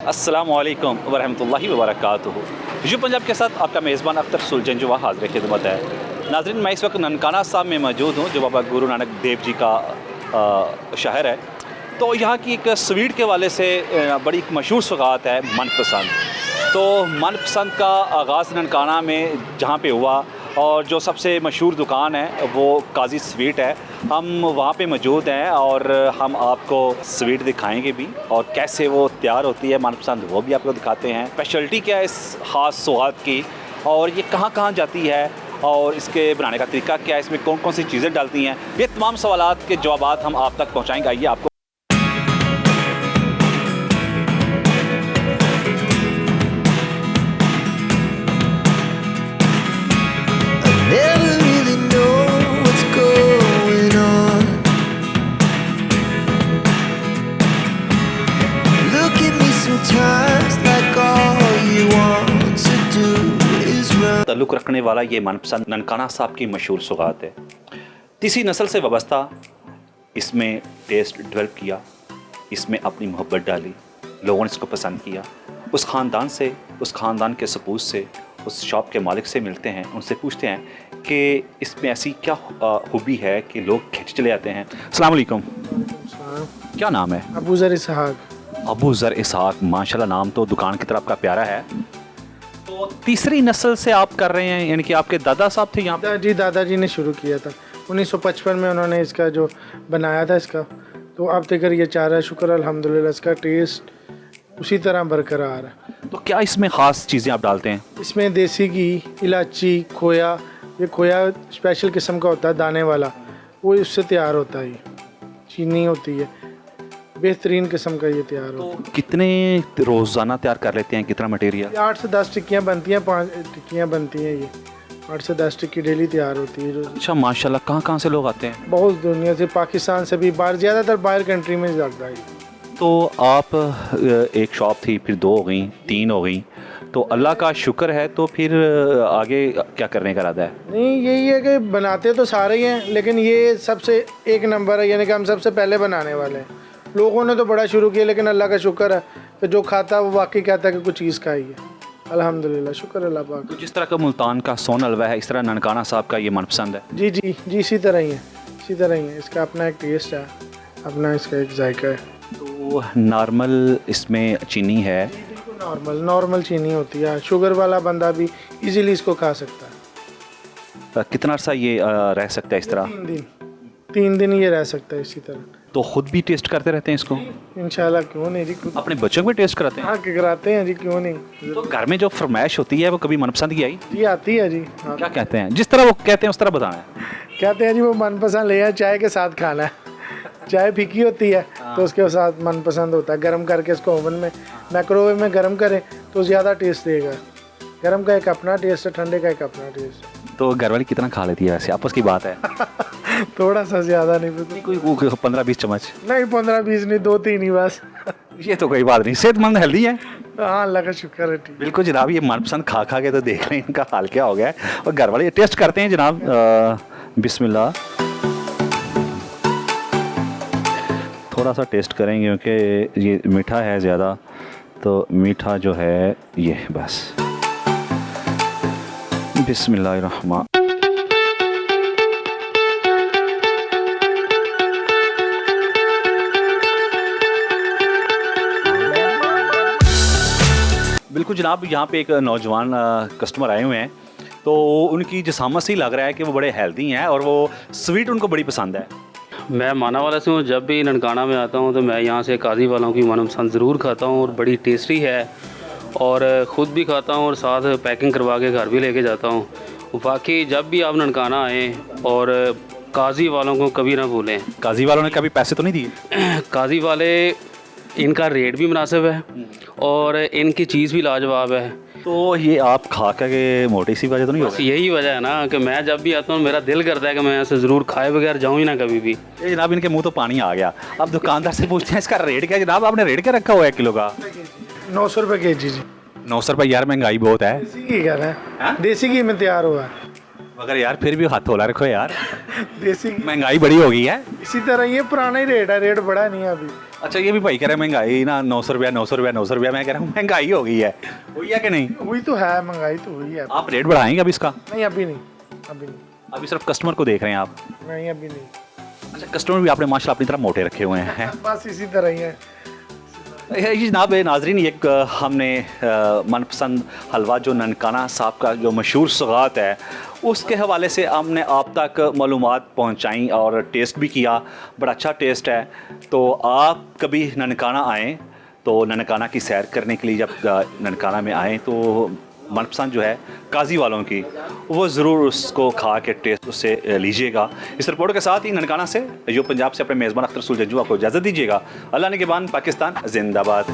अस्सलामुअलैकुम वरहमतुल्लाहि वबरकातुहू। विजु पंजाब के साथ आपका मेज़बान अख्तर सुलझंजुआ हाज़िर खिदमत है। नाज़रीन, मैं इस वक्त ननकाना साहब में मौजूद हूँ जो बाबा गुरु नानक देव जी का शहर है। तो यहाँ की एक स्वीट के वाले से बड़ी एक मशहूर सौगात है मनपसंद। तो मनपसंद का आगाज़ ननकाना में जहाँ पे हुआ और जो सबसे मशहूर दुकान है वो काजी स्वीट है। हम वहाँ पे मौजूद हैं और हम आपको स्वीट दिखाएंगे भी और कैसे वो तैयार होती है मनपसंद वो भी आपको दिखाते हैं। स्पेशलिटी क्या है इस ख़ास सौगात की और ये कहाँ कहाँ जाती है और इसके बनाने का तरीका क्या है, इसमें कौन कौन सी चीज़ें डालती हैं, ये तमाम सवालात के जवाब हम आप तक पहुँचाएँगे। आइए आपको Never really know what's going on. Look at me sometimes like all you want to do is run. ताल्लुक़ रखने वाला ये मनपसंद ननकाना साहब की मशहूर सौगात है। तीसरी नस्ल से वाबस्ता इसमें टेस्ट डेवलप किया, इसमें अपनी मोहब्बत डाली, लोगों ने इसको पसंद किया। उस ख़ानदान के सपूत से, उस शॉप के मालिक से मिलते हैं, उनसे पूछते हैं कि इसमें ऐसी क्या खूबी है कि लोग खिंच चले आते हैं। अस्सलाम वालेकुम, क्या नाम है? अबू ज़र इसहाक। अबू ज़र इसहाक, माशाल्लाह, नाम तो दुकान की तरफ का प्यारा है। तो तीसरी नस्ल से आप कर रहे हैं, यानी कि आपके दादा साहब थे यहाँ पे? जी, दादाजी ने शुरू किया था 1955 में, उन्होंने इसका जो बनाया था इसका, तो अब तक ये चाह रहा है, शुक्र अल्हम्दुलिल्लाह, इसका टेस्ट उसी तरह बरकरार है। तो क्या इसमें ख़ास चीज़ें आप डालते हैं? इसमें देसी घी, इलायची, खोया, ये खोया स्पेशल किस्म का होता है दाने वाला, वो इससे तैयार होता है। चीनी होती है, बेहतरीन किस्म का ये तैयार होता है। तो कितने रोज़ाना तैयार कर लेते हैं, कितना मटेरियल? 8 से 10 टिक्कियाँ बनती हैं, 5 टिक्कियाँ बनती हैं, ये 8 से 10 टिक्की डेली तैयार होती है। अच्छा, माशाल्लाह, कहाँ कहाँ से लोग आते हैं? बहुत दुनिया से, पाकिस्तान से भी, बाहर ज़्यादातर बाहर कंट्री में लगता है। तो आप एक शॉप थी, फिर 2 हो गई, 3 हो गई, तो अल्लाह का शुक्र है। तो फिर आगे क्या करने का इरादा है? नहीं, यही है कि बनाते तो सारे ही हैं, लेकिन ये सबसे एक नंबर है, यानी कि हम सबसे पहले बनाने वाले हैं। लोगों ने तो बड़ा शुरू किया, लेकिन अल्लाह का शुक्र है कि जो खाता है वो वाकई कहता है कि कुछ चीज़ खाई है। अल्हम्दुलिल्लाह, शुक्र अल्लाह पाक। तो जिस तरह का मुल्तान का सोन हलवा है, इस तरह ननकाना साहब का ये मनपसंद है? जी जी जी, इसी तरह ही है, इसी तरह ही है। इसका अपना एक टेस्ट है, अपना इसका एक जायका है। तो नॉर्मल इसमें चीनी है? बिल्कुल नॉर्मल चीनी होती है, शुगर वाला बंदा भी इजीली इसको खा सकता है। कितना अर्सा ये रह सकता है इस तरह? 3 दिन ये रह सकता है इसी तरह। तो ख़ुद भी टेस्ट करते रहते हैं इसको? इंशाल्लाह, क्यों नहीं जी, खुद अपने बच्चों को भी टेस्ट कराते हैं? हाँ, कराते हैं जी, क्यों नहीं। तो घर में जो फरमाइश होती है वो कभी मनपसंद की आई? जी, आती है जी। हाँ। क्या कहते हैं? जिस तरह वो कहते हैं उस तरह बताना है। कहते हैं जी वो मनपसंद ले आए, चाय के साथ खाना है। चाय फीकी होती है तो उसके साथ मनपसंद होता है, गर्म करके इसको ओवन में, माइक्रोवेव में गर्म करें तो ज़्यादा टेस्ट देगा। गर्म का एक अपना टेस्ट है, ठंडे का एक अपना टेस्ट है। तो घरवाली कितना खा लेती है वैसे, आपस की बात है? थोड़ा सा ज़्यादा नहीं पता, कोई 15-20 चम्मच? नहीं, 15-20 नहीं, 2-3 ही बस। ये तो कोई बात नहीं, सेहतमंद हेल्दी है। हाँ, अल्लाह का शुक्र है, ठीक। बिल्कुल जनाब, ये मनपसंद खा खा के तो देख लें इनका हाल क्या हो गया है। और घर वाले टेस्ट करते हैं जनाब। बिस्मिल्लाह, थोड़ा सा टेस्ट करेंगे क्योंकि ये मीठा है ज़्यादा, तो मीठा जो है ये बस। बिस्मिल्लाहिर्रहमान। बिल्कुल जनाब, यहाँ पे एक नौजवान कस्टमर आए हुए हैं, तो उनकी जिसामत से ही लग रहा है कि वो बड़े हेल्दी हैं और वो स्वीट उनको बड़ी पसंद है। मैं माना वाला से हूँ, जब भी ननकाना में आता हूँ तो मैं यहाँ से काजी वालों की मनपसंद ज़रूर खाता हूँ और बड़ी टेस्टी है, और ख़ुद भी खाता हूँ और साथ पैकिंग करवा के घर भी लेके जाता हूँ। बाकी जब भी आप ननकाना आएँ और काजी वालों को कभी ना भूलें। काजी वालों ने कभी पैसे तो नहीं दिए? काजी वाले, इनका रेट भी मुनासिब है और इनकी चीज़ भी लाजवाब है। तो ये आप खा के मोटी सी वजह तो नहीं बस यही वजह है ना कि मैं जब भी आता हूँ मेरा दिल करता है कि मैं यहाँ से ज़रूर खाए बगैर जाऊँ ही ना कभी भी। ये जनाब, इनके मुंह तो पानी आ गया। अब दुकानदार से पूछते हैं इसका रेट क्या है। जनाब, आपने रेट क्या रखा हुआ है किलो का? 900 रुपये केजी जी। 900 रुपये? यार महंगाई बहुत है। देसी घी कह रहे हैं, देसी घी में तैयार हुआ है। मगर यार फिर भी हाथ होला रखो यार, देसी घी महंगाई बड़ी हो गई है। इसी तरह ये पुराना ही रेट है, रेट बढ़ा नहीं है अभी। अच्छा ये भी भाई कह रहे हैं महंगाई ना 900 रुपया 900 रुपया 900 रुपया, मैं कह रहा हूँ महंगाई हो गई है, हुई है कि नहीं? हुई तो है, महंगाई तो हुई है। आप रेट बढ़ाएंगे अभी इसका? नहीं अभी नहीं, अभी सिर्फ कस्टमर को देख रहे हैं आप? नहीं अभी नहीं। अच्छा कस्टमर भी आपने माशाल्लाह अपनी तरह मोटे रखे हुए हैं। बस इसी तरह ही है। ये जनाब नाजरीन, एक हमने मनपसंद हलवा जो ननकाना साहब का जो मशहूर सौगात है उसके हवाले से हमने आप तक मालूमात पहुंचाई और टेस्ट भी किया, बड़ा अच्छा टेस्ट है। तो आप कभी ननकाना आएँ तो ननकाना की सैर करने के लिए जब ननकाना में आएँ तो मनपसंद जो है काजी वालों की वो ज़रूर उसको खा के टेस्ट उससे लीजिएगा। इस रिपोर्ट के साथ ही ननकाना से जो पंजाब से अपने मेज़बान अख्तर सुलझंजुआ को इजाज़त दीजिएगा। अल्लाह ने के बान, पाकिस्तान जिंदाबाद।